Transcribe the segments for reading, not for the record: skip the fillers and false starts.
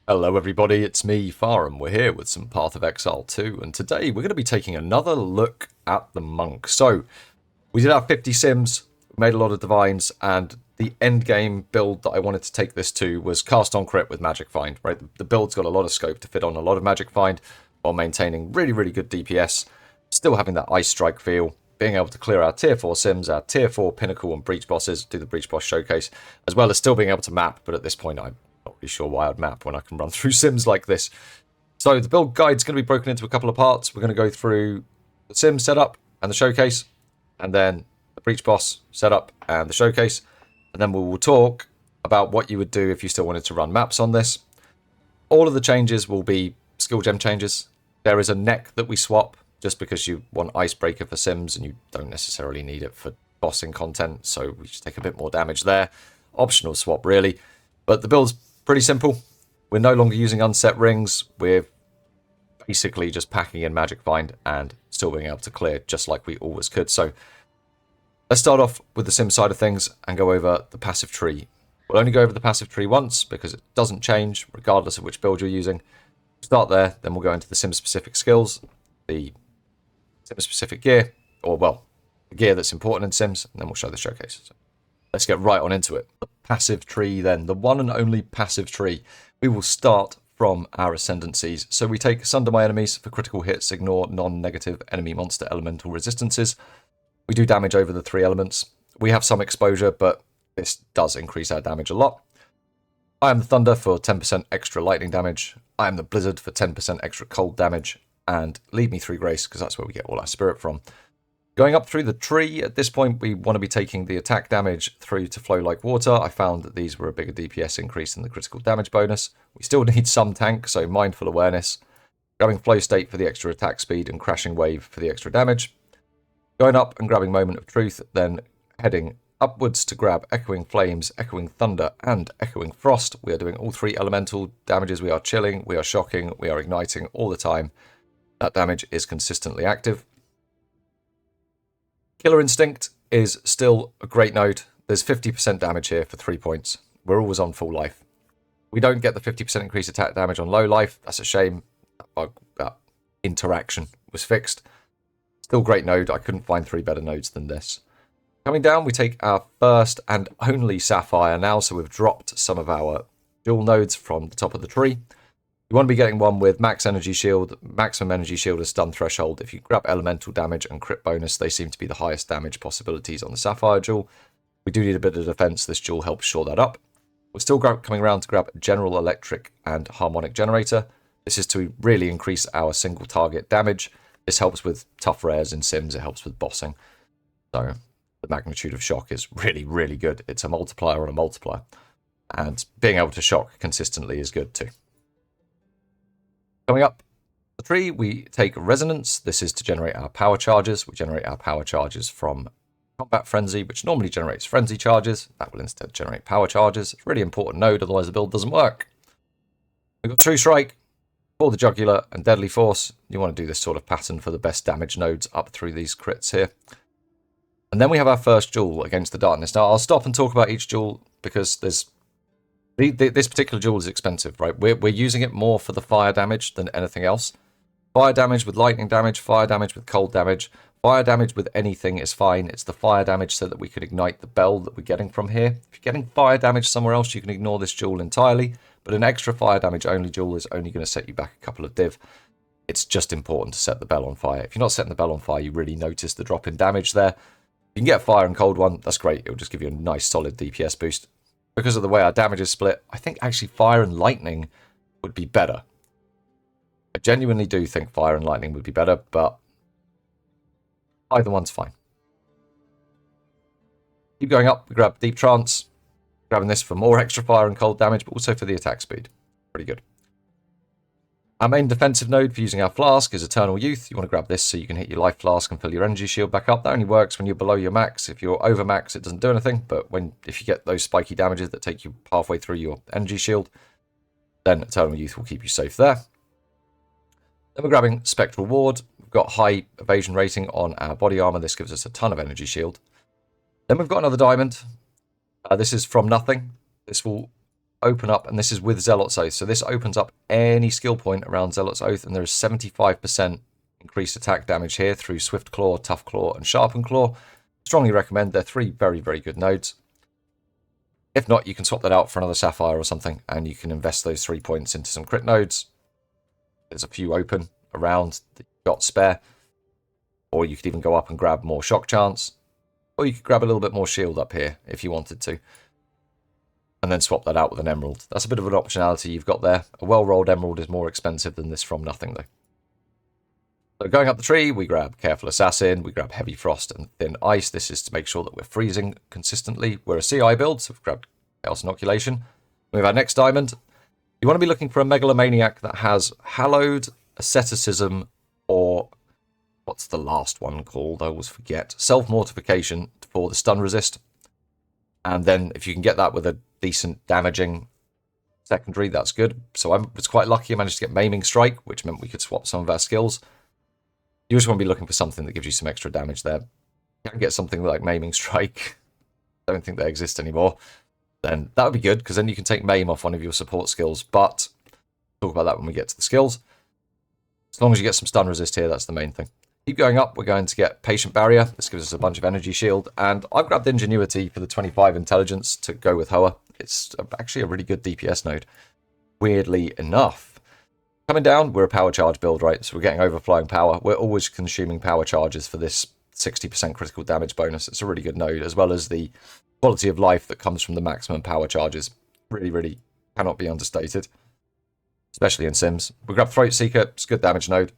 Hello everybody, it's me, Farham. We're here with some Path of Exile 2, and today we're going to be taking another look at the Monk. So, we did our 50 sims, we made a lot of divines, and the end game build that I wanted to take this to was cast on crit with Magic Find, right? The build's got a lot of scope to fit on a lot of Magic Find, while maintaining really, really good DPS, still having that Ice Strike feel, being able to clear our tier 4 sims, our tier 4 pinnacle and breach bosses, do the breach boss showcase, as well as still being able to map, but at this point I'm not really sure why I'd map when I can run through sims like this. So the build guide's going to be broken into a couple of parts. We're going to go through the sim setup and the showcase, and then the breach boss setup and the showcase, and then we will talk about what you would do if you still wanted to run maps on this. All of the changes will be skill gem changes. There is a neck that we swap just because you want Icebreaker for sims and you don't necessarily need it for bossing content, so we just take a bit more damage there. Optional swap really, but the build's pretty simple. We're no longer using unset rings. We're basically just packing in Magic Find and still being able to clear just like we always could. So let's start off with the sim side of things and go over the passive tree. We'll only go over the passive tree once because it doesn't change regardless of which build you're using. Start there, then we'll go into the sim specific skills, the sim specific gear, or well, the gear that's important in sims, and then we'll show the showcase. So let's get right on into it. The passive tree then, the one and only passive tree. We will start from our ascendancies. So we take Sunder My Enemies for critical hits, ignore non-negative enemy monster elemental resistances. We do damage over the 3 elements. We have some exposure, but this does increase our damage a lot. I am the Thunder for 10% extra lightning damage. I am the Blizzard for 10% extra cold damage. And Lead Me Through Grace, because that's where we get all our spirit from. Going up through the tree, at this point we want to be taking the attack damage through to Flow Like Water. I found that these were a bigger DPS increase than the critical damage bonus. We still need some tank, so Mindful Awareness. Grabbing Flow State for the extra attack speed and Crashing Wave for the extra damage. Going up and grabbing Moment of Truth, then heading upwards to grab Echoing Flames, Echoing Thunder, and Echoing Frost. We are doing all 3 elemental damages. We are chilling, we are shocking, we are igniting all the time. That damage is consistently active. Killer Instinct is still a great node. There's 50% damage here for 3 points. We're always on full life. We don't get the 50% increased attack damage on low life. That's a shame. That interaction was fixed. Still great node. I couldn't find 3 better nodes than this. Coming down, we take our first and only Sapphire now, so we've dropped some of our dual nodes from the top of the tree. You want to be getting one with max energy shield, maximum energy shield and stun threshold. If you grab elemental damage and crit bonus, they seem to be the highest damage possibilities on the Sapphire jewel. We do need a bit of defense. This jewel helps shore that up. We're still coming around to grab General Electric and Harmonic Generator. This is to really increase our single target damage. This helps with tough rares in sims. It helps with bossing. So the magnitude of shock is really, really good. It's a multiplier on a multiplier. And being able to shock consistently is good too. Coming up the tree, we take Resonance. This is to generate our power charges. We generate our power charges from Combat Frenzy, which normally generates Frenzy charges. That will instead generate power charges. It's a really important node, otherwise the build doesn't work. We've got True Strike, for the Jugular, and Deadly Force. You want to do this sort of pattern for the best damage nodes up through these crits here. And then we have our first duel against the Darkness. Now, I'll stop and talk about each duel because there's this particular jewel is expensive, right? We're using it more for the fire damage than anything else. Fire damage with lightning damage, fire damage with cold damage, fire damage with anything is fine. It's the fire damage so that we can ignite the bell that we're getting from here. If you're getting fire damage somewhere else, you can ignore this jewel entirely, but an extra fire damage only jewel is only going to set you back a couple of div. It's just important to set the bell on fire. If you're not setting the bell on fire, you really notice the drop in damage there. You can get a fire and cold one, that's great. It'll just give you a nice solid DPS boost. Because of the way our damage is split, I think actually fire and lightning would be better. I genuinely do think fire and lightning would be better, but either one's fine. Keep going up, we grab Deep Trance, grabbing this for more extra fire and cold damage, but also for the attack speed. Pretty good. Our main defensive node for using our flask is Eternal Youth. You want to grab this so you can hit your life flask and fill your energy shield back up. That only works when you're below your max. If you're over max, it doesn't do anything. But if you get those spiky damages that take you halfway through your energy shield, then Eternal Youth will keep you safe there. Then we're grabbing Spectral Ward. We've got high evasion rating on our body armor. This gives us a ton of energy shield. Then we've got another diamond. This is From Nothing. This will open up, and this is with Zealot's Oath, so this opens up any skill point around Zealot's Oath, and there is 75% increased attack damage here through Swift Claw, Tough Claw, and Sharpened Claw. Strongly recommend. They're 3 very, very good nodes. If not, you can swap that out for another Sapphire or something, and you can invest those 3 points into some crit nodes. There's a few open around that you've got spare. Or you could even go up and grab more Shock Chance. Or you could grab a little bit more shield up here if you wanted to. And then swap that out with an Emerald. That's a bit of an optionality you've got there. A well-rolled Emerald is more expensive than this from nothing, though. So going up the tree, we grab Careful Assassin, we grab Heavy Frost and Thin Ice. This is to make sure that we're freezing consistently. We're a CI build, so we've grabbed Chaos Inoculation. We have our next diamond. You want to be looking for a Megalomaniac that has Hallowed, Asceticism, or what's the last one called? I always forget. Self-Mortification for the stun resist. And then if you can get that with a decent damaging secondary, that's good. So I was quite lucky. I managed to get Maiming Strike, which meant we could swap some of our skills. You just want to be looking for something that gives you some extra damage there. You can get something like Maiming Strike. I don't think they exist anymore. Then that would be good, because then you can take Maim off one of your support skills. But we'll talk about that when we get to the skills. As long as you get some stun resist here, that's the main thing. Keep going up, we're going to get Patient Barrier. This gives us a bunch of energy shield. And I've grabbed Ingenuity for the 25 intelligence to go with Hoa. It's actually a really good DPS node, weirdly enough. Coming down, we're a power charge build, right? So we're getting overflowing power. We're always consuming power charges for this 60% critical damage bonus. It's a really good node, as well as the quality of life that comes from the maximum power charges. Really, really cannot be understated, especially in Sims. We grab Throat Seeker. It's a good damage node.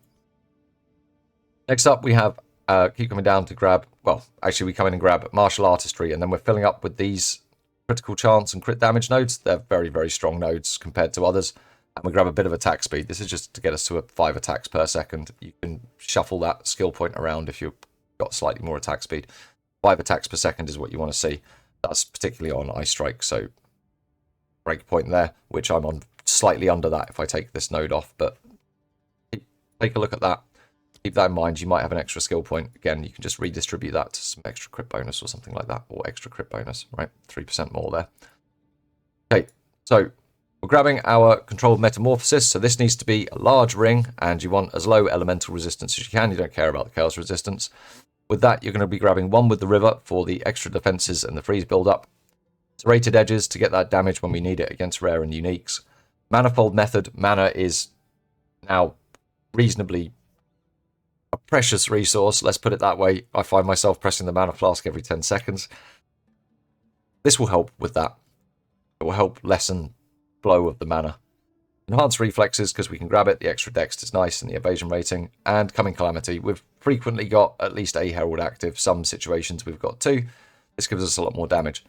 Next up, we have, keep coming down to grab, well, actually we come in and grab Martial Artistry, and then we're filling up with these critical chance and crit damage nodes. They're very, very strong nodes compared to others. And we grab a bit of attack speed. This is just to get us to a 5 attacks per second. You can shuffle that skill point around if you've got slightly more attack speed. 5 attacks per second is what you want to see. That's particularly on Ice Strike, so breakpoint there, which I'm on slightly under that if I take this node off. But take a look at that. Keep that in mind. You might have an extra skill point. Again, you can just redistribute that to some extra crit bonus or something like that, or extra crit bonus, right? 3% more there. Okay, so we're grabbing our Controlled Metamorphosis, so this needs to be a large ring, and you want as low elemental resistance as you can. You don't care about the chaos resistance. With that, you're going to be grabbing one with the river for the extra defenses and the freeze build-up. Serrated Edges to get that damage when we need it against rare and uniques. Manifold Method. Mana is now reasonably a precious resource, let's put it that way. I find myself pressing the Mana Flask every 10 seconds. This will help with that. It will help lessen flow of the mana. Enhanced Reflexes, because we can grab it. The extra dex is nice, and the evasion rating. And Coming Calamity. We've frequently got at least a Herald active. Some situations we've got 2. This gives us a lot more damage.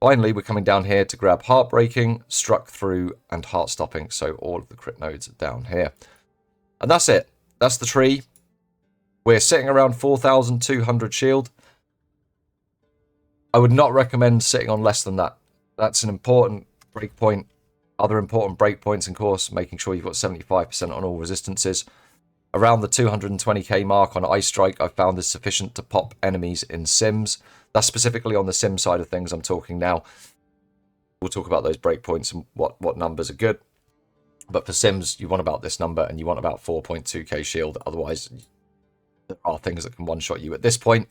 Finally, we're coming down here to grab Heartbreaking, Struck Through, and Heart Stopping. So all of the crit nodes are down here. And that's it. That's the tree. We're sitting around 4,200 shield. I would not recommend sitting on less than that. That's an important breakpoint. Other important breakpoints, of course, making sure you've got 75% on all resistances. Around the 220k mark on Ice Strike, I've found is sufficient to pop enemies in Sims. That's specifically on the Sim side of things I'm talking now. We'll talk about those breakpoints and what numbers are good. But for Sims, you want about this number, and you want about 4.2k shield. Otherwise, there are things that can one-shot you at this point.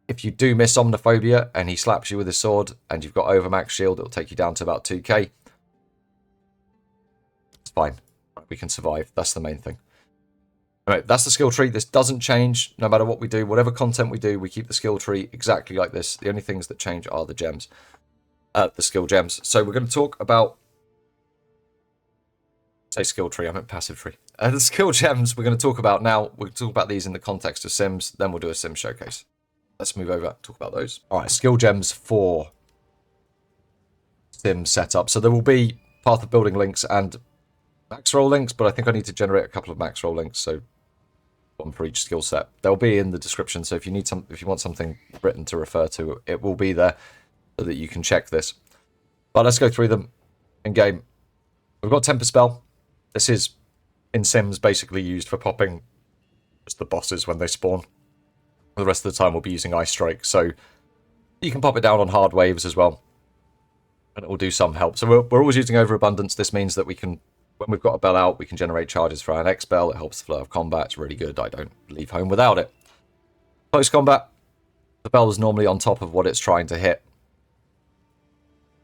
If you do miss Omniphobia and he slaps you with his sword and you've got overmax shield, it'll take you down to about 2k. It's fine. We can survive. That's the main thing. Alright, that's the skill tree. This doesn't change no matter what we do. Whatever content we do, we keep the skill tree exactly like this. The only things that change are the gems. The skill gems. So we're going to talk about... Say skill tree, I meant passive tree. The skill gems we're going to talk about now. We'll talk about these in the context of Sims. Then we'll do a Sim showcase. Let's move over and talk about those. Alright, skill gems for Sim setup. So there will be Path of Building links and Maxroll links, but I think I need to generate a couple of Maxroll links, so one for each skill set. They'll be in the description, so if you want something written to refer to, it will be there so that you can check this. But let's go through them in game. We've got Temper Spell. This is in Sims basically used for popping just the bosses when they spawn. The rest of the time we'll be using Ice Strike, so you can pop it down on hard waves as well. and it will do some help. So we're always using overabundance. This means that we can, when we've got a bell out, we can generate charges for our next bell. It helps the flow of combat. It's really good. I don't leave home without it. Close combat, the bell is normally on top of what it's trying to hit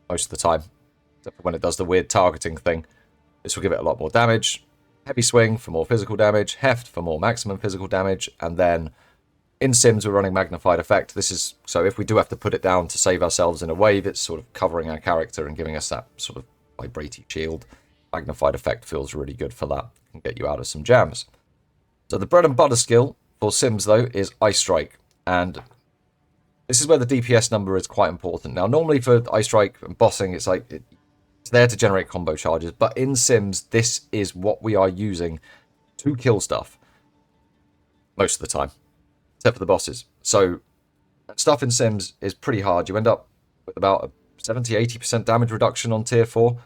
most of the time, except for when it does the weird targeting thing. This will give it a lot more damage. Heavy swing for more physical damage, heft for more maximum physical damage, and then in Sims we're running magnified effect. This is so if we do have to put it down to save ourselves in a wave, it's sort of covering our character and giving us that sort of vibrating shield. Magnified effect feels really good for that. Can get you out of some jams. So the bread and butter skill for Sims though is Ice Strike, and this is where the DPS number is quite important. Now normally for Ice Strike and bossing it's like it's there to generate combo charges, but in Sims this is what we are using to kill stuff most of the time, except for the bosses. So stuff in Sims is pretty hard. You end up with about a 70-80% damage reduction on tier 4.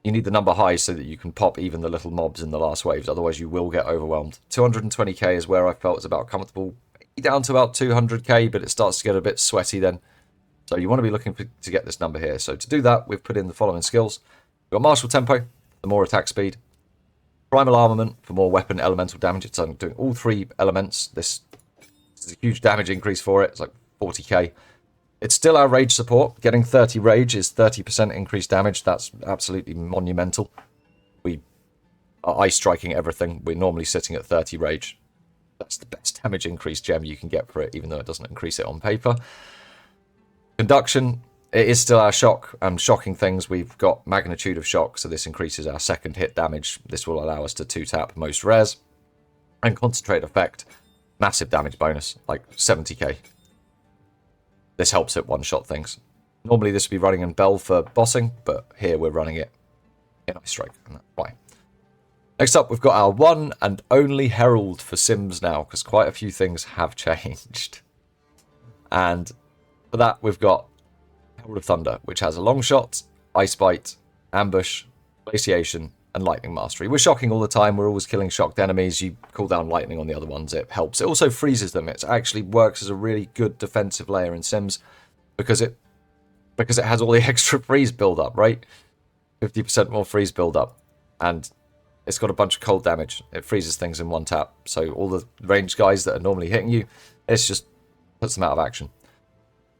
You need the number high so that you can pop even the little mobs in the last waves, otherwise you will get overwhelmed. 220k is where I felt was about comfortable, down to about 200k, but it starts to get a bit sweaty then. So you want to be looking to get this number here. So to do that, we've put in the following skills. We've got Martial Tempo, for more attack speed. Primal Armament, for more weapon elemental damage. It's doing all 3 elements. This is a huge damage increase for it. It's like 40k. It's still our rage support. Getting 30 rage is 30% increased damage. That's absolutely monumental. We are ice striking everything. We're normally sitting at 30 rage. That's the best damage increase gem you can get for it, even though it doesn't increase it on paper. Conduction, it is still our shock and shocking things. We've got magnitude of shock, so this increases our second hit damage. This will allow us to 2-tap most rares. And concentrate effect, massive damage bonus, like 70k. This helps it one-shot things. Normally this would be running in Bell for bossing, but here we're running it in Ice Strike, and that's why. Next up, we've got our one and only Herald for Sims now, because quite a few things have changed. And for that, we've got Herald of Thunder, which has a long shot, Ice Bite, Ambush, Glaciation, and Lightning Mastery. We're shocking all the time. We're always killing shocked enemies. You call down lightning on the other ones. It helps. It also freezes them. It actually works as a really good defensive layer in Sims because it has all the extra freeze build-up, right? 50% more freeze build-up. And it's got a bunch of cold damage. It freezes things in one tap. So all the ranged guys that are normally hitting you, it's just puts them out of action.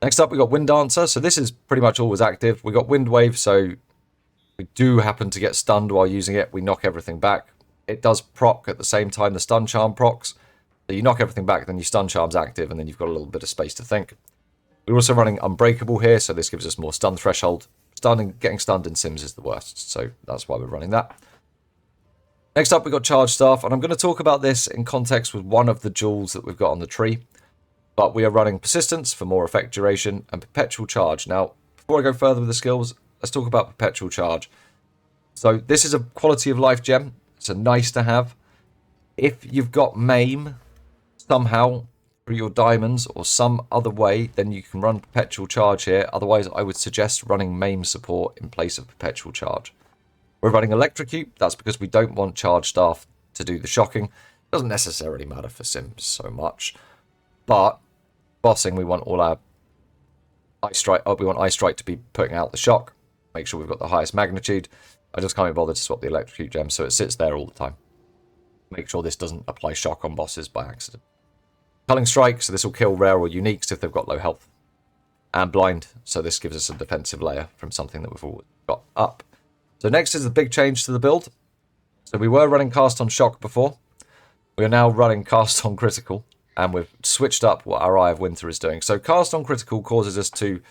Next up, we got Wind Dancer. So this is pretty much always active. We got Wind Wave, so we do happen to get stunned while using it. We knock everything back. It does proc at the same time the stun charm procs. So you knock everything back, then your stun charm's active, and then you've got a little bit of space to think. We're also running Unbreakable here, so this gives us more stun threshold. Getting stunned in Sims is the worst, so that's why we're running that. Next up, we've got Charge Staff, and I'm going to talk about this in context with one of the jewels that we've got on the tree. But we are running Persistence for more effect duration and Perpetual Charge. Now, before I go further with the skills, let's talk about Perpetual Charge. So this is a quality of life gem. It's a nice to have. If you've got Maim somehow through your diamonds or some other way, then you can run Perpetual Charge here. Otherwise, I would suggest running Maim support in place of Perpetual Charge. We're running Electrocute. That's because we don't want Charge Staff to do the shocking. Doesn't necessarily matter for Sims so much. But bossing, we want all our Ice Strike. Oh, we want Ice Strike to be putting out the shock. Make sure we've got the highest magnitude. I just can't be bothered to swap the Electrocute gem, so it sits there all the time. Make sure this doesn't apply shock on bosses by accident. Culling Strike, so this will kill rare or uniques if they've got low health. And Blind, so this gives us a defensive layer from something that we've already got up. So next is the big change to the build. So we were running Cast on Shock before. We are now running Cast on Critical. And we've switched up what our Eye of Winter is doing. So Cast on Critical causes us to,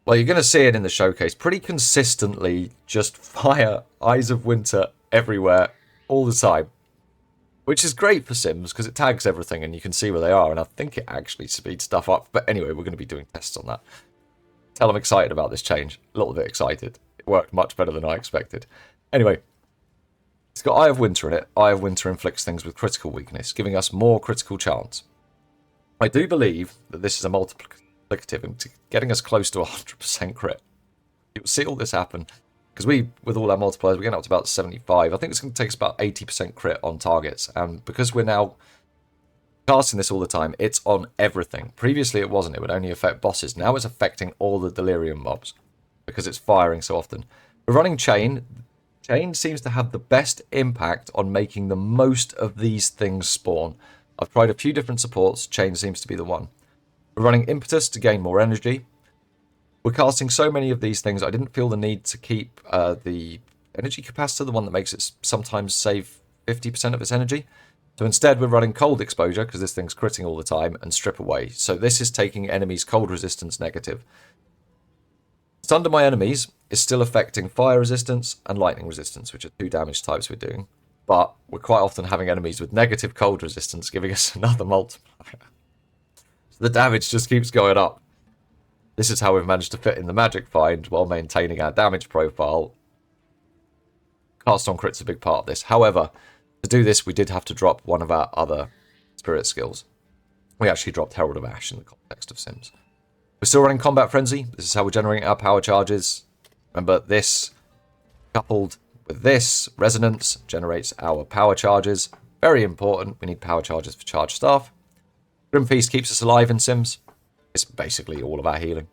well, you're going to see it in the showcase, pretty consistently just fire Eyes of Winter everywhere all the time. Which is great for Sims because it tags everything and you can see where they are. And I think it actually speeds stuff up. But anyway, we're going to be doing tests on that. Tell I'm excited about this change. A little bit excited. It worked much better than I expected. Anyway. It's got Eye of Winter in it. Eye of Winter inflicts things with critical weakness, giving us more critical chance. I do believe that this is a multiplicative and getting us close to 100% crit. You'll see all this happen. Because with all our multipliers, we're getting up to about 75. I think it's going to take us about 80% crit on targets. And because we're now Casting this all the time, it's on everything. Previously it wasn't, it would only affect bosses. Now it's affecting all the delirium mobs because it's firing so often. We're running Chain. Chain seems to have the best impact on making the most of these things spawn. I've tried a few different supports, Chain seems to be the one. We're running Impetus to gain more energy. We're casting so many of these things, I didn't feel the need to keep the energy capacitor, the one that makes it sometimes save 50% of its energy. So instead we're running Cold Exposure, because this thing's critting all the time, and Strip Away. So this is taking enemies' cold resistance negative. Thunder my enemies is still affecting fire resistance and lightning resistance, which are 2 damage types we're doing. But we're quite often having enemies with negative cold resistance, giving us another multiplier. So the damage just keeps going up. This is how we've managed to fit in the magic find while maintaining our damage profile. Cast on crit's a big part of this. However, to do this, we did have to drop one of our other spirit skills. We actually dropped Herald of Ash in the context of Sims. We're still running Combat Frenzy. This is how we're generating our power charges. Remember, this coupled with this resonance generates our power charges. Very important. We need power charges for charge staff. Grim Feast keeps us alive in Sims. It's basically all of our healing.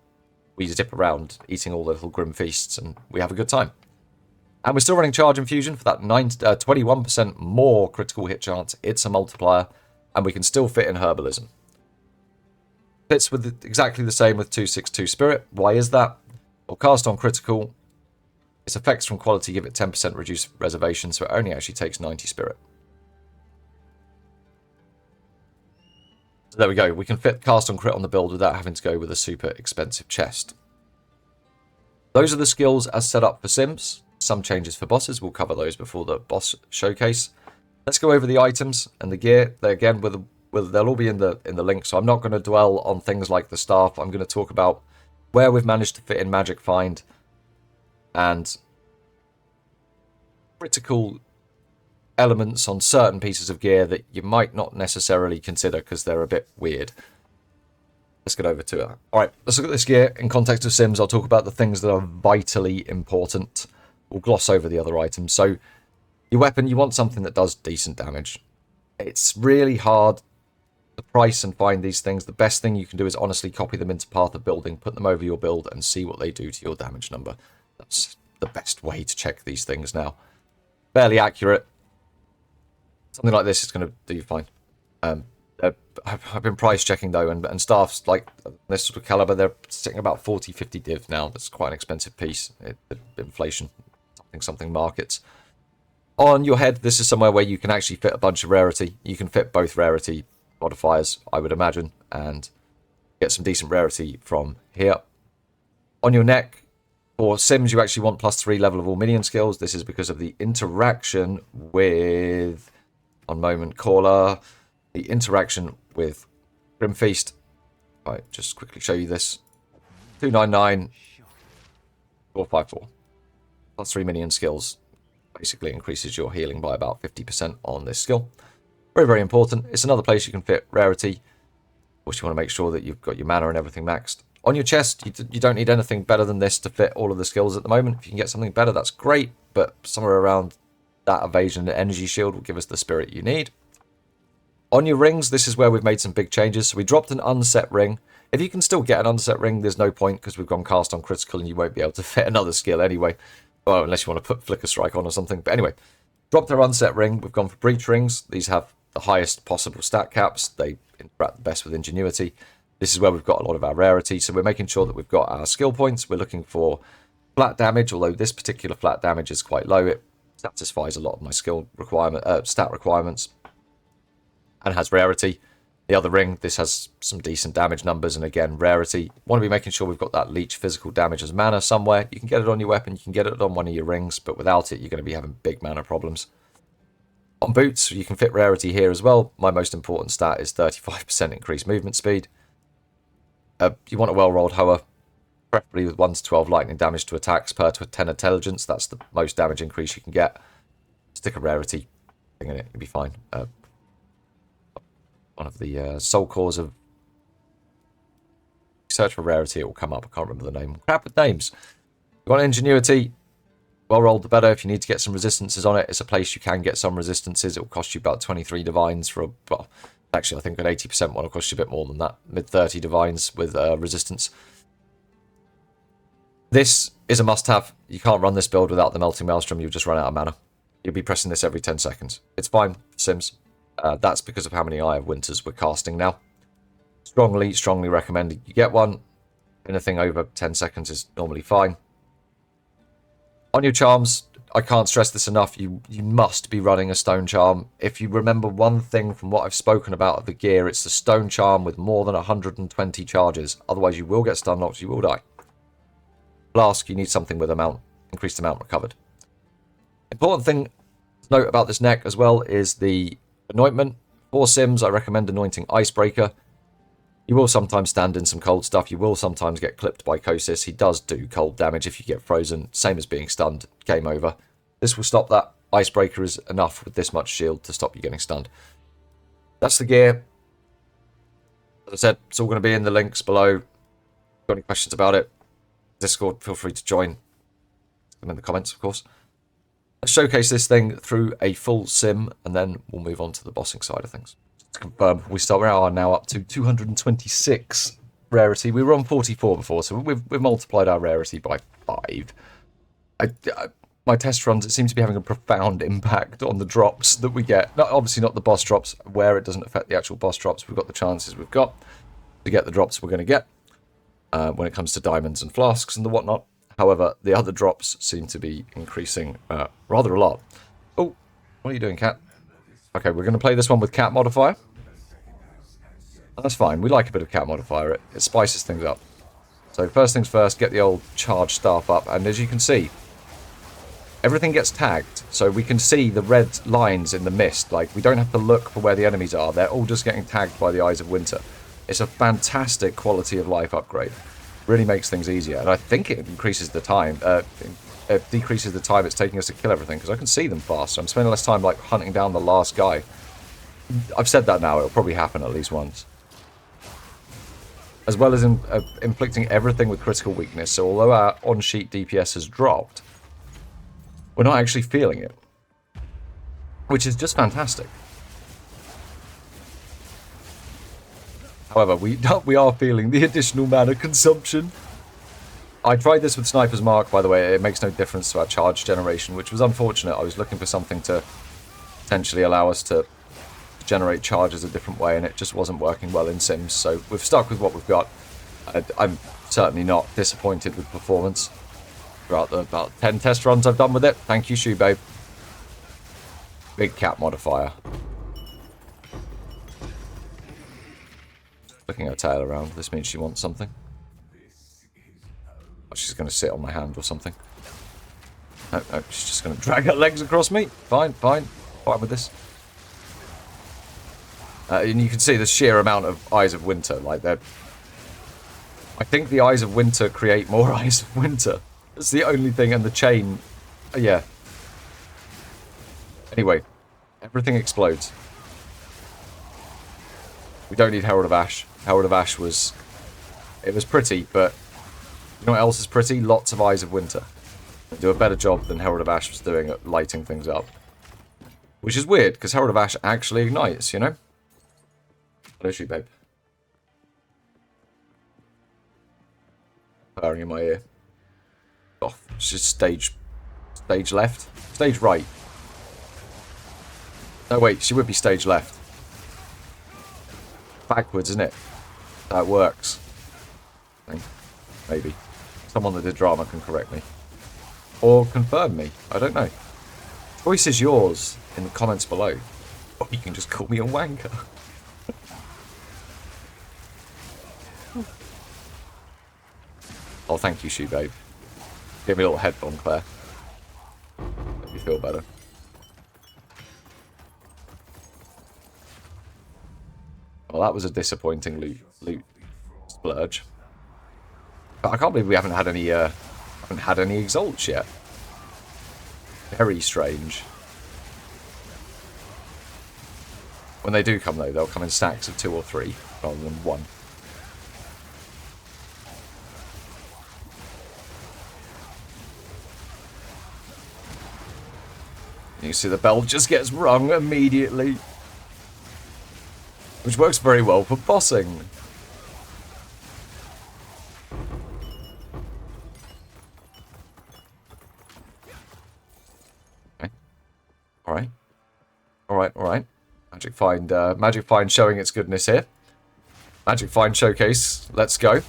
We zip around eating all the little Grim Feasts and we have a good time. And we're still running Charge Infusion for that 21% more critical hit chance. It's a multiplier. And we can still fit in Herbalism. Fits with exactly the same with 262 Spirit. Why is that? Well, cast on critical. Its effects from quality give it 10% reduced reservation, so it only actually takes 90 Spirit. So there we go. We can fit cast on crit on the build without having to go with a super expensive chest. Those are the skills as set up for Sims. Some changes for bosses. We'll cover those before the boss showcase. Let's go over the items and the gear. They again, they'll all be in the link, so I'm not going to dwell on things like the staff. I'm going to talk about where we've managed to fit in Magic Find and critical elements on certain pieces of gear that you might not necessarily consider because they're a bit weird. Let's get over to it. Alright, let's look at this gear in context of Sims. I'll talk about the things that are vitally important. We'll gloss over the other items. So, your weapon, you want something that does decent damage. It's really hard to price and find these things. The best thing you can do is honestly copy them into Path of Building, put them over your build, and see what they do to your damage number. That's the best way to check these things now. Fairly accurate. Something like this is going to do you fine. I've been price checking though, and staffs like this sort of caliber, they're sitting about 40, 50 div now. That's quite an expensive piece. Inflation, something markets. On your head, this is somewhere where you can actually fit a bunch of rarity. You can fit both rarity modifiers, I would imagine, and get some decent rarity from here. On your neck, for Sims, you actually want +3 level of all minion skills. This is because of the interaction with, on moment caller, the interaction with Grim Feast. Right, just quickly show you this. 299, 454. +3 minion skills. Basically increases your healing by about 50% on this skill. Very, very important. It's another place you can fit rarity. Of course, you want to make sure that you've got your mana and everything maxed. On your chest, you don't need anything better than this to fit all of the skills at the moment. If you can get something better, that's great. But somewhere around that evasion and energy shield will give us the spirit you need. On your rings, this is where we've made some big changes. So we dropped an unset ring. If you can still get an unset ring, there's no point because we've gone cast on critical and you won't be able to fit another skill anyway. Well, unless you want to put Flicker Strike on or something. But anyway, dropped our unset ring. We've gone for breach rings. These have the highest possible stat caps. They interact the best with ingenuity. This is where we've got a lot of our rarity. So we're making sure that we've got our skill points. We're looking for flat damage, although this particular flat damage is quite low. It satisfies a lot of my skill stat requirements and has rarity. The other ring, this has some decent damage numbers and again, rarity. Want to be making sure we've got that leech physical damage as mana somewhere. You can get it on your weapon, you can get it on one of your rings, but without it, you're going to be having big mana problems. On boots, you can fit rarity here as well. My most important stat is 35% increased movement speed. You want a well-rolled hoe, preferably with 1 to 12 lightning damage to attacks per to 10 intelligence. That's the most damage increase you can get. Stick a rarity thing in it, you'll be fine. One of the soul cores of search for rarity, it will come up. I can't remember the name. Crap with names. You want ingenuity, well rolled the better. If you need to get some resistances on it, it's a place you can get some resistances. It will cost you about 23 divines for Actually, I think an 80% one will cost you a bit more than that. Mid-30 divines with resistance. This is a must-have. You can't run this build without the Melting Maelstrom. You'll just run out of mana. You'll be pressing this every 10 seconds. It's fine, Sims. That's because of how many Eye of Winters we're casting now. Strongly recommended you get one. Anything over 10 seconds is normally fine. On your charms, I can't stress this enough. You must be running a Stone Charm. If you remember one thing from what I've spoken about of the gear, it's the Stone Charm with more than 120 charges. Otherwise, you will get stun locked, you will die. Flask, you need something with increased amount recovered. Important thing to note about this neck as well is the anointment. For Sims, I recommend anointing Icebreaker. You will sometimes stand in some cold stuff. You will sometimes get clipped by Kosis. He does do cold damage if you get frozen. Same as being stunned. Game over. This will stop that. Icebreaker is enough with this much shield to stop you getting stunned. That's the gear. As I said, it's all going to be in the links below. Got any questions about it? Discord, feel free to join. Them in the comments, of course. Let's showcase this thing through a full sim, and then we'll move on to the bossing side of things. To confirm, we are now up to 226 rarity. We were on 44 before, so we've multiplied our rarity by 5. My test runs, it seems to be having a profound impact on the drops that we get. Obviously not the boss drops, where it doesn't affect the actual boss drops. We've got the chances we've got to get the drops we're going to get when it comes to diamonds and flasks and the whatnot. However, the other drops seem to be increasing rather a lot. Oh, what are you doing, cat? Okay, we're going to play this one with cat modifier. That's fine. We like a bit of cat modifier. It spices things up. So first things first, get the old charge staff up. And as you can see, everything gets tagged. So we can see the red lines in the mist. Like, we don't have to look for where the enemies are. They're all just getting tagged by the Eyes of Winter. It's a fantastic quality of life upgrade. Really makes things easier. And I think it increases the time. It decreases the time it's taking us to kill everything, because I can see them faster. I'm spending less time like hunting down the last guy. I've said that now. It'll probably happen at least once. As well as inflicting everything with critical weakness. So although our on-sheet DPS has dropped, we're not actually feeling it, which is just fantastic. However, we are feeling the additional mana consumption. I tried this with Sniper's Mark, by the way. It makes no difference to our charge generation, which was unfortunate. I was looking for something to potentially allow us to generate charges a different way, and it just wasn't working well in Sims. So we've stuck with what we've got. I'm certainly not disappointed with performance throughout the about 10 test runs I've done with it. Thank you, Shoe Babe. Big cat modifier. Looking her tail around. This means she wants something. Oh, she's going to sit on my hand or something. No, she's just going to drag her legs across me. Fine. Fine with this. And you can see the sheer amount of Eyes of Winter. Like, they're... I think the Eyes of Winter create more Eyes of Winter. That's the only thing, and the chain... yeah. Anyway, everything explodes. We don't need Herald of Ash. Herald of Ash was... it was pretty, but... you know what else is pretty? Lots of Eyes of Winter. They do a better job than Herald of Ash was doing at lighting things up. Which is weird, because Herald of Ash actually ignites, you know? Hello, Shoe Babe. Purring in my ear. Oh, she's stage left. Stage right. No, wait, she would be stage left. Backwards, isn't it? That works. I think. Maybe. Someone that did drama can correct me. Or confirm me. I don't know. Choice is yours in the comments below. Or you can just call me a wanker. Oh, thank you, Shoe Babe. Give me a little head bomb, Claire. Make me feel better. Well, that was a disappointing loot splurge. But I can't believe we haven't had any exalts yet. Very strange. When they do come, though, they'll come in stacks of 2 or 3 rather than 1. You see the bell just gets rung immediately. which works very well for bossing. Okay. Alright. Alright, alright. Magic Find showing its goodness here. Magic Find Showcase, let's go.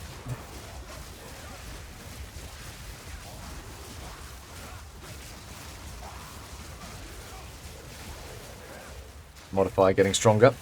Modifier getting stronger.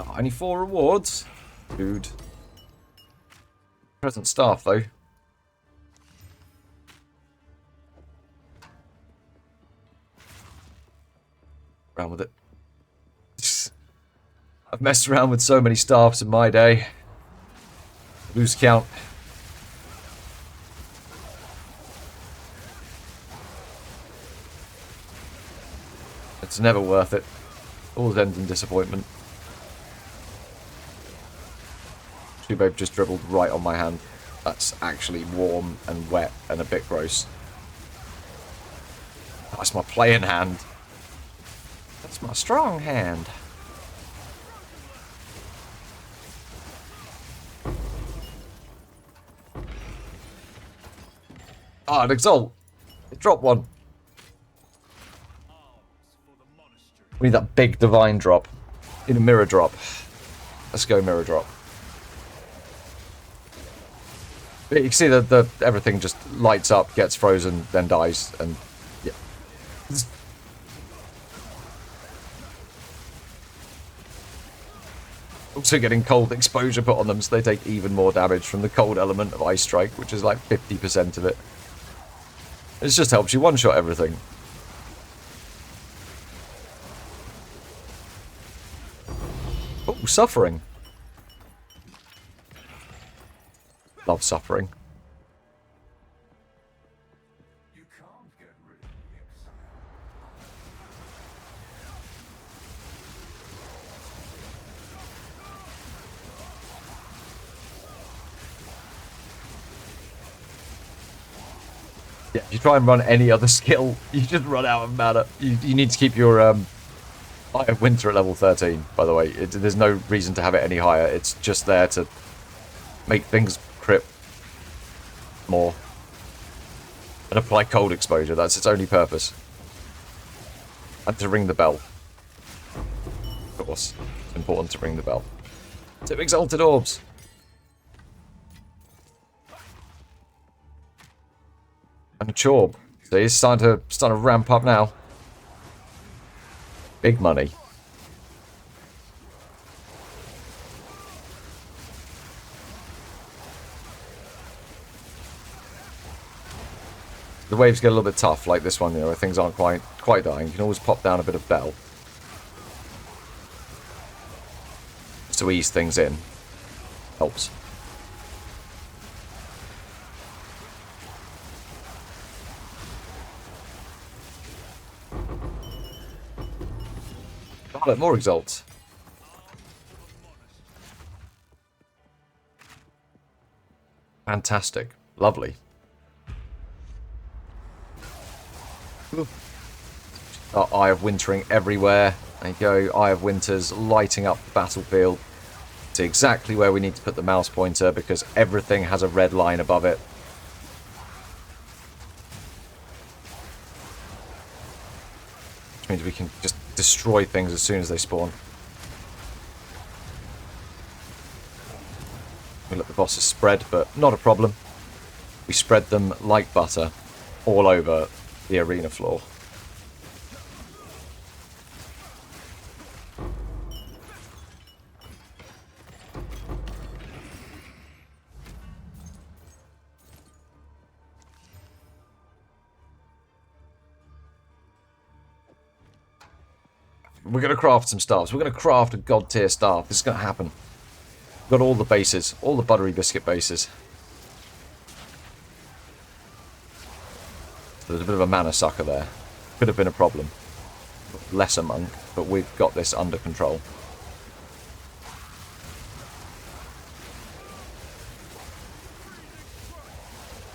Oh, only 4 rewards? Dude. Present staff, though. Around with it. I've messed around with so many staffs in my day. Lose count. It's never worth it. Always ends in disappointment. Babe just dribbled right on my hand. That's actually warm and wet and a bit gross. That's my playing hand. That's my strong hand. Ah, an exalt. It dropped one. We need that big divine drop. Need a mirror drop. Let's go mirror drop. You can see that everything just lights up, gets frozen, then dies, and yeah. Also getting cold exposure put on them, so they take even more damage from the cold element of Ice Strike, which is like 50% of it. It just helps you one-shot everything. Oh, suffering. Love suffering. You can't get rid of the exile. Yeah, if you try and run any other skill, you just run out of mana. You need to keep your Eye of Winter at level 13, by the way. There's no reason to have it any higher. It's just there to make things crit more and apply cold exposure. That's its only purpose. And to ring the bell. Of course, it's important to ring the bell. 2 exalted orbs. And a chorb. So he's starting to ramp up now. Big money. The waves get a little bit tough, like this one, you know, where things aren't quite dying. You can always pop down a bit of bell to ease things in. Helps. Violet, more exalts. Fantastic. Lovely. Eye of Wintering everywhere. There you go. Eye of Winter's lighting up the battlefield to exactly where we need to put the mouse pointer because everything has a red line above it. Which means we can just destroy things as soon as they spawn. We let the bosses spread, but not a problem. We spread them like butter all over the arena floor. We're going to craft some staffs. We're going to craft a god tier staff. This is going to happen. We've got all the bases. All the buttery biscuit bases. So there's a bit of a mana sucker there. Could have been a problem. lesser monk, but we've got this under control.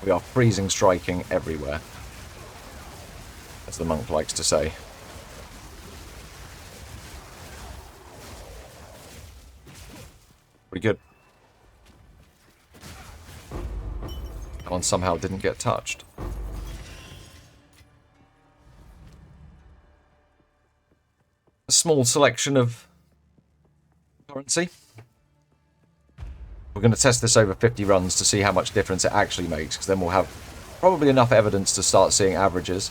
We are freezing striking everywhere, as the monk likes to say. Pretty good. That one somehow didn't get touched. A small selection of currency. We're going to test this over 50 runs to see how much difference it actually makes, because then we'll have probably enough evidence to start seeing averages.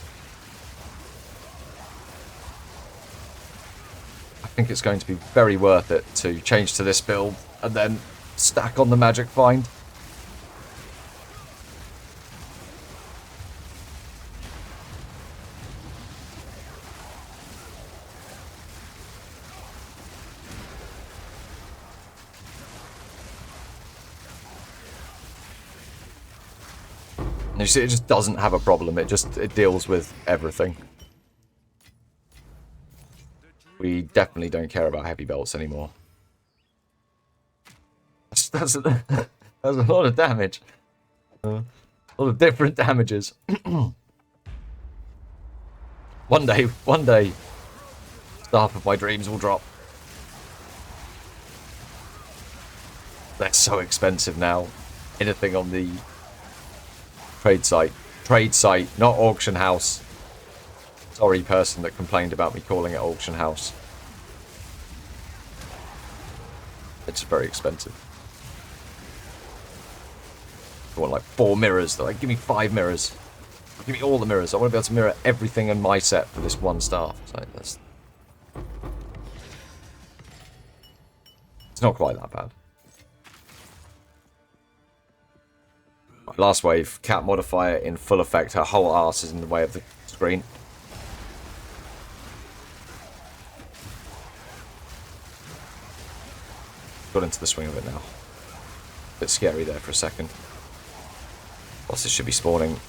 I think it's going to be very worth it to change to this build and then stack on the magic find. You see, it just doesn't have a problem. It deals with everything. We definitely don't care about heavy belts anymore. That's a lot of damage. A lot of different damages. One day, Staff of my dreams will drop. They're so expensive now. Anything on the trade site, not auction house. Sorry, person that complained about me calling it auction house. It's very expensive. I want like 4 mirrors. They're like, give me 5 mirrors. Give me all the mirrors. I want to be able to mirror everything in my set for this one staff. So that's... It's not quite that bad. Last wave, cat modifier in full effect. Her whole arse is in the way of the screen. Got into the swing of it now. Bit scary there for a second. Bosses should be spawning.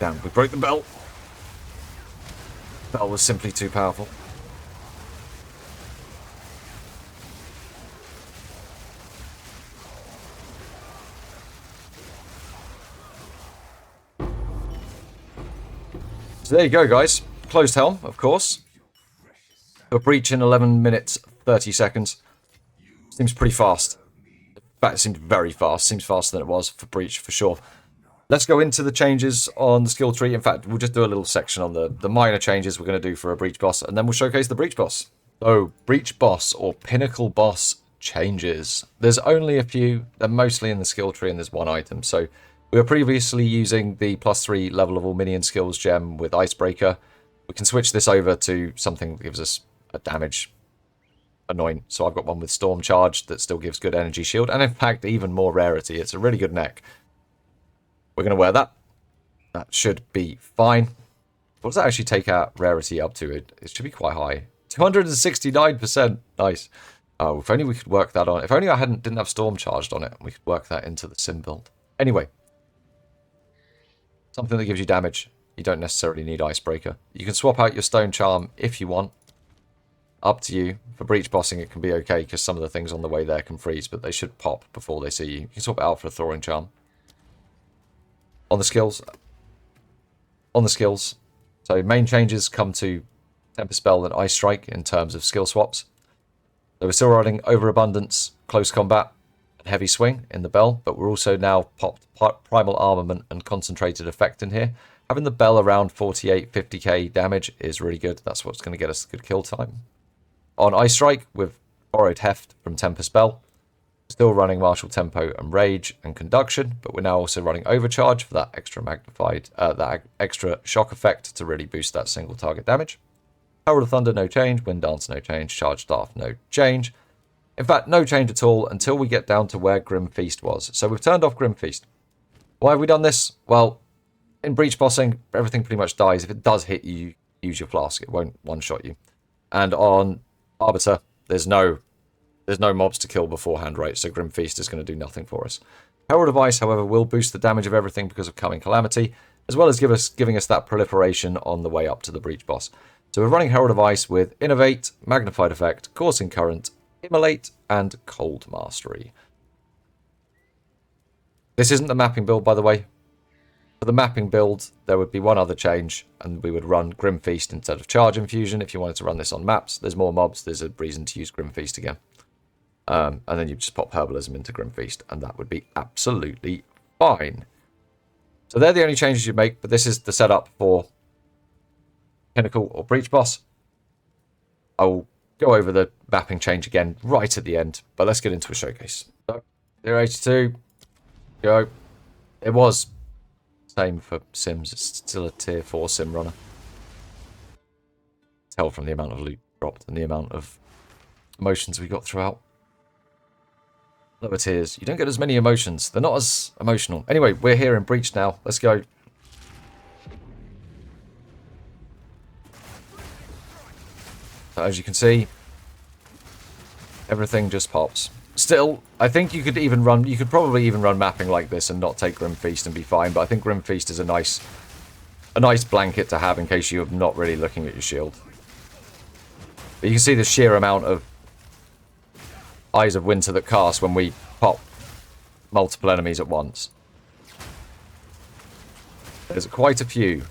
Damn, we broke the bell. Bell was simply too powerful. So there you go, guys. Closed helm, of course. A breach in 11 minutes, 30 seconds. Seems pretty fast. In fact, it seemed very fast. Seems faster than it was for breach, for sure. Let's go into the changes on the skill tree. In fact, we'll just do a little section on the minor changes we're going to do for a breach boss, and then we'll showcase the breach boss. So, breach boss or pinnacle boss changes. There's only a few. They're mostly in the skill tree, and there's one item. So, we were previously using the +3 level of all minion skills gem with Icebreaker. We can switch this over to something that gives us a damage anoint. So I've got one with Storm Charge that still gives good energy shield. And in fact, even more rarity. It's a really good neck. We're going to wear that. That should be fine. What does that actually take our rarity up to? It should be quite high. 269%. Nice. Oh, if only we could work that on. If only I didn't have Storm Charged on it. We could work that into the sim build. Anyway. Something that gives you damage. You don't necessarily need Icebreaker. You can swap out your Stone Charm if you want. Up to you. For breach bossing, it can be okay because some of the things on the way there can freeze, but they should pop before they see you. You can swap it out for a Thawing Charm. On the skills. So main changes come to Tempest Spell and Ice Strike in terms of skill swaps. So we're still running Overabundance, Close Combat, Heavy Swing in the bell, but we're also now popped Primal Armament and Concentrated Effect in here. Having the bell around 48, 50k damage is really good. That's what's going to get us good kill time. On Ice Strike, with Borrowed Heft from Tempest Bell, still running Martial Tempo and Rage and Conduction, but we're now also running Overcharge for that extra magnified, that extra shock effect to really boost that single target damage. Herald of Thunder, no change. Wind Dance, no change. Charge Staff, no change. In fact, no change at all until we get down to where Grim Feast was. So we've turned off Grim Feast. Why have we done this? Well, in breach bossing, everything pretty much dies. If it does hit you, use your flask. It won't one-shot you. And on Arbiter, there's no mobs to kill beforehand, right? So Grim Feast is going to do nothing for us. Herald of Ice, however, will boost the damage of everything because of Coming Calamity. as well as giving us that proliferation on the way up to the Breach boss. So we're running Herald of Ice with Innovate, Magnified Effect, Coursing Current, Immolate, and Cold Mastery. This isn't the mapping build, by the way. For the mapping build, there would be one other change, and we would run Grim Feast instead of Charge Infusion. If you wanted to run this on maps, there's more mobs, there's a reason to use Grim Feast again. And then you just pop Herbalism into Grim Feast, and that would be absolutely fine. So they're the only changes you make, but this is the setup for Pinnacle or Breach boss. I will go over the mapping change again right at the end, but let's get into a showcase. So, 082, go. It was same for Sims, it's still a tier 4 sim runner. Tell from the amount of loot dropped and the amount of emotions we got throughout. Lower tiers, you don't get as many emotions, they're not as emotional. Anyway, we're here in Breach now, let's go. So as you can see, everything just pops. Still, I think you could probably even run mapping like this and not take Grim Feast and be fine, but I think Grim Feast is a nice blanket to have in case you're not really looking at your shield. But you can see the sheer amount of Eyes of Winter that cast when we pop multiple enemies at once. There's quite a few.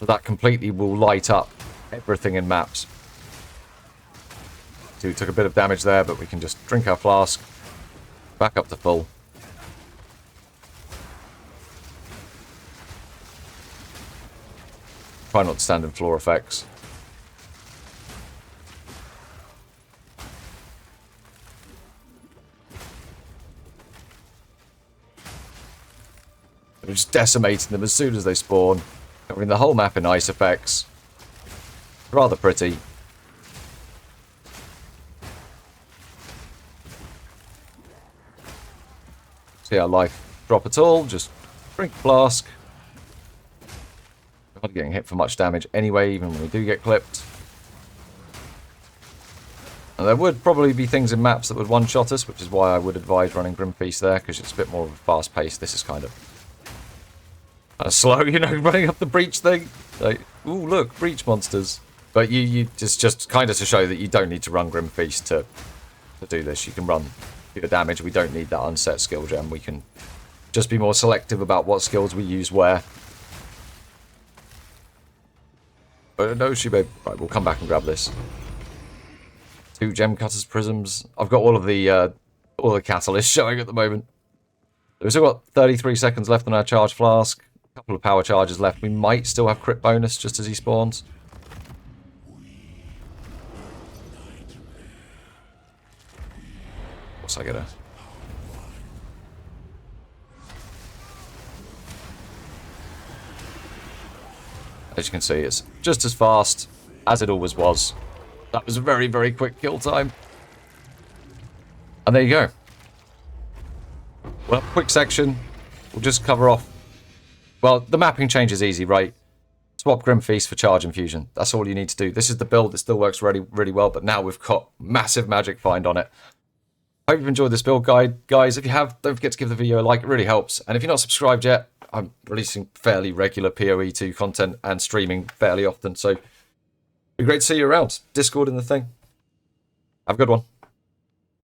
That completely will light up everything in maps. So we took a bit of damage there, but we can just drink our flask, back up to full. Try not to stand in floor effects. We're just decimating them as soon as they spawn. Covering the whole map in ice effects. Rather pretty. See our life drop at all. Just drink flask. We're not getting hit for much damage anyway, even when we do get clipped. And there would probably be things in maps that would one-shot us, which is why I would advise running Grim Feast there, because it's a bit more of a fast pace. This is kind of slow, you know, running up the Breach thing. Like, ooh, look, Breach monsters. But you just kind of to show that you don't need to run Grim Feast to do this. You can run pure damage. We don't need that unset skill gem. We can just be more selective about what skills we use where. But no, babe. Right, we'll come back and grab this. 2 gem cutters prisms. I've got all the catalysts showing at the moment. We've still got 33 seconds left on our charge flask. A couple of power charges left. We might still have crit bonus just as he spawns. What's I gonna? As you can see, it's just as fast as it always was. That was a very, very quick kill time. And there you go. Well, quick section. We'll just cover off. Well, the mapping change is easy, right? Swap Grim Feast for Charge Infusion. That's all you need to do. This is the build that still works really, really well, but now we've got massive magic find on it. Hope you've enjoyed this build guide. Guys, if you have, don't forget to give the video a like. It really helps. And if you're not subscribed yet, I'm releasing fairly regular PoE2 content and streaming fairly often. So it'd be great to see you around. Discord in the thing. Have a good one.